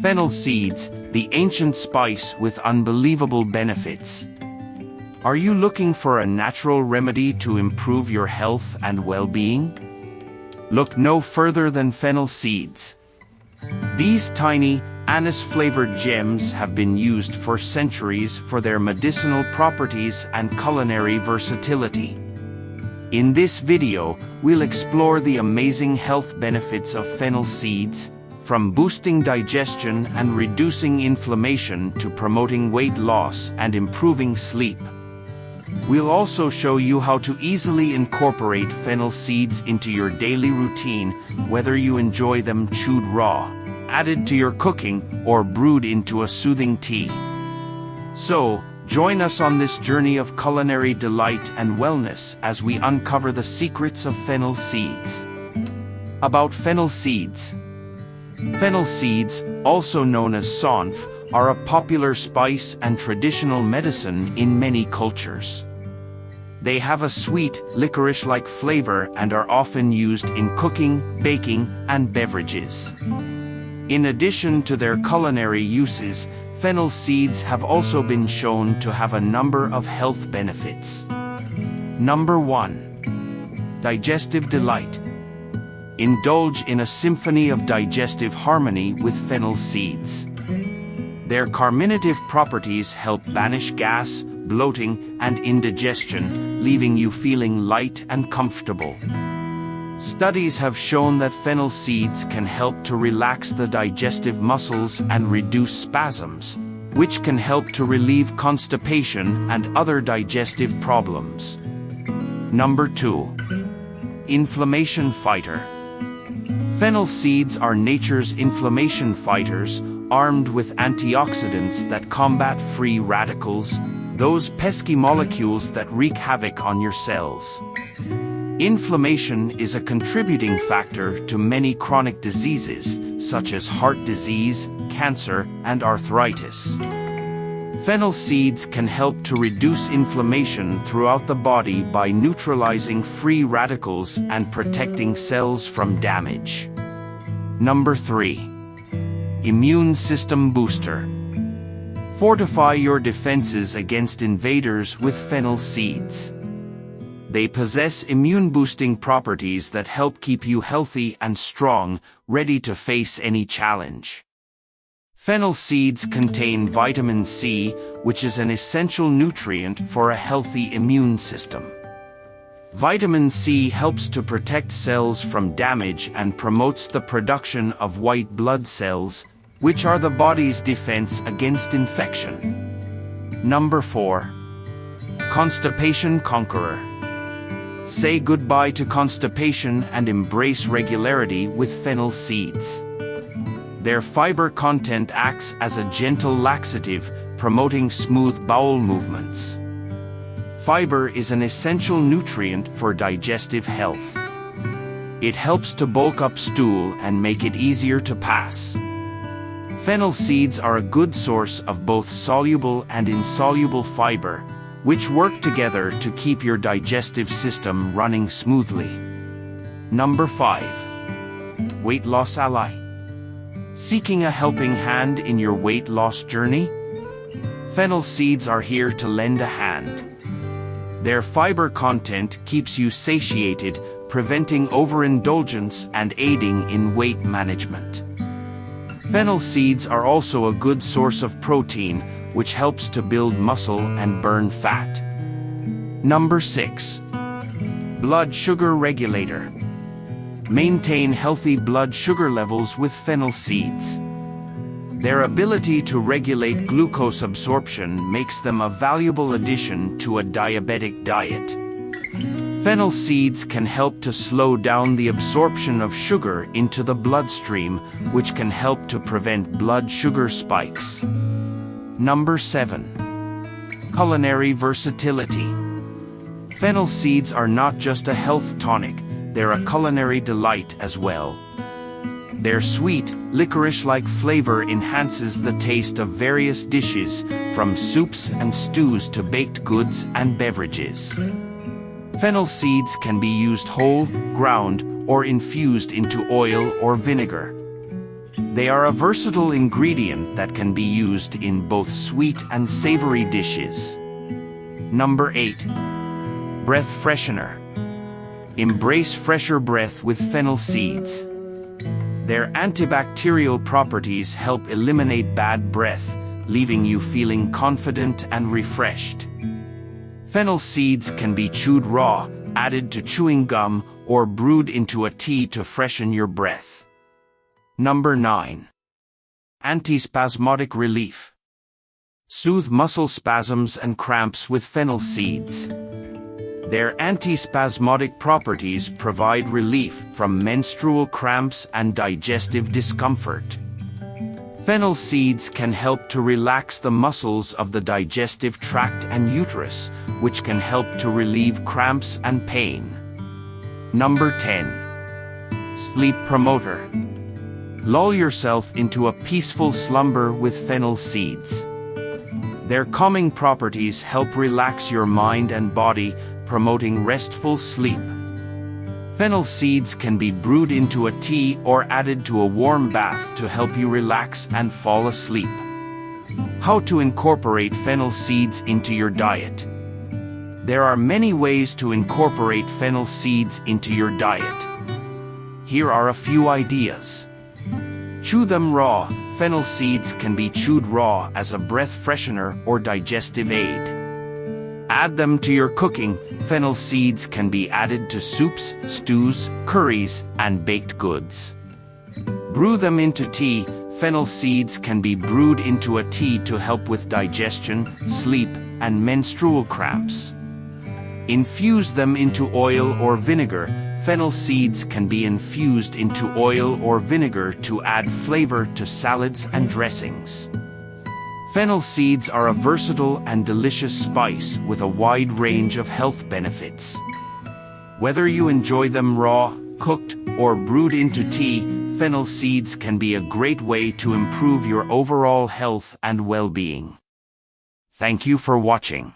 Fennel seeds, the ancient spice with unbelievable benefits. Are you looking for a natural remedy to improve your health and well-being? Look no further than fennel seeds. These tiny, anise-flavored gems have been used for centuries for their medicinal properties and culinary versatility. In this video, we'll explore the amazing health benefits of fennel seeds, from boosting digestion and reducing inflammation to promoting weight loss and improving sleep. We'll also show you how to easily incorporate fennel seeds into your daily routine, whether you enjoy them chewed raw, added to your cooking, or brewed into a soothing tea. So, join us on this journey of culinary delight and wellness as we uncover the secrets of fennel seeds. About fennel seeds. Fennel seeds, also known as saunf, are a popular spice and traditional medicine in many cultures. They have a sweet, licorice-like flavor and are often used in cooking, baking, and beverages. In addition to their culinary uses, fennel seeds have also been shown to have a number of health benefits. Number 1. Digestive delight. Indulge in a symphony of digestive harmony with fennel seeds. Their carminative properties help banish gas, bloating, and indigestion, leaving you feeling light and comfortable. Studies have shown that fennel seeds can help to relax the digestive muscles and reduce spasms, which can help to relieve constipation and other digestive problems. Number 2. Inflammation fighter. Fennel seeds are nature's inflammation fighters, armed with antioxidants that combat free radicals, those pesky molecules that wreak havoc on your cells. Inflammation is a contributing factor to many chronic diseases, such as heart disease, cancer, and arthritis. Fennel seeds can help to reduce inflammation throughout the body by neutralizing free radicals and protecting cells from damage. Number 3. Immune system booster. Fortify your defenses against invaders with fennel seeds. They possess immune-boosting properties that help keep you healthy and strong, ready to face any challenge. Fennel seeds contain vitamin C, which is an essential nutrient for a healthy immune system. Vitamin C helps to protect cells from damage and promotes the production of white blood cells, which are the body's defense against infection. Number 4. Constipation conqueror. Say goodbye to constipation and embrace regularity with fennel seeds. Their fiber content acts as a gentle laxative, promoting smooth bowel movements. Fiber is an essential nutrient for digestive health. It helps to bulk up stool and make it easier to pass. Fennel seeds are a good source of both soluble and insoluble fiber, which work together to keep your digestive system running smoothly. Number 5. Weight loss ally. Seeking a helping hand in your weight loss journey? Fennel seeds are here to lend a hand. Their fiber content keeps you satiated, preventing overindulgence and aiding in weight management. Fennel seeds are also a good source of protein, which helps to build muscle and burn fat. Number 6. Blood sugar regulator. Maintain healthy blood sugar levels with fennel seeds. Their ability to regulate glucose absorption makes them a valuable addition to a diabetic diet. Fennel seeds can help to slow down the absorption of sugar into the bloodstream, which can help to prevent blood sugar spikes. Number 7. Culinary versatility. Fennel seeds are not just a health tonic, they're a culinary delight as well. Their sweet, licorice-like flavor enhances the taste of various dishes, from soups and stews to baked goods and beverages. Fennel seeds can be used whole, ground, or infused into oil or vinegar. They are a versatile ingredient that can be used in both sweet and savory dishes. Number 8. Breath freshener. Embrace fresher breath with fennel seeds. Their antibacterial properties help eliminate bad breath, leaving you feeling confident and refreshed. Fennel seeds can be chewed raw, added to chewing gum, or brewed into a tea to freshen your breath. Number 9. Antispasmodic relief. Soothe muscle spasms and cramps with fennel seeds. Their antispasmodic properties provide relief from menstrual cramps and digestive discomfort. Fennel seeds can help to relax the muscles of the digestive tract and uterus, which can help to relieve cramps and pain. Number 10. Sleep promoter. Lull yourself into a peaceful slumber with fennel seeds. Their calming properties help relax your mind and body, promoting restful sleep. Fennel seeds can be brewed into a tea or added to a warm bath to help you relax and fall asleep. How to incorporate fennel seeds into your diet. There are many ways to incorporate fennel seeds into your diet. Here are a few ideas. Chew them raw. Fennel seeds can be chewed raw as a breath freshener or digestive aid. Add them to your cooking. Fennel seeds can be added to soups, stews, curries, and baked goods. Brew them into tea. Fennel seeds can be brewed into a tea to help with digestion, sleep, and menstrual cramps. Infuse them into oil or vinegar. Fennel seeds can be infused into oil or vinegar to add flavor to salads and dressings. Fennel seeds are a versatile and delicious spice with a wide range of health benefits. Whether you enjoy them raw, cooked, or brewed into tea, fennel seeds can be a great way to improve your overall health and well-being. Thank you for watching.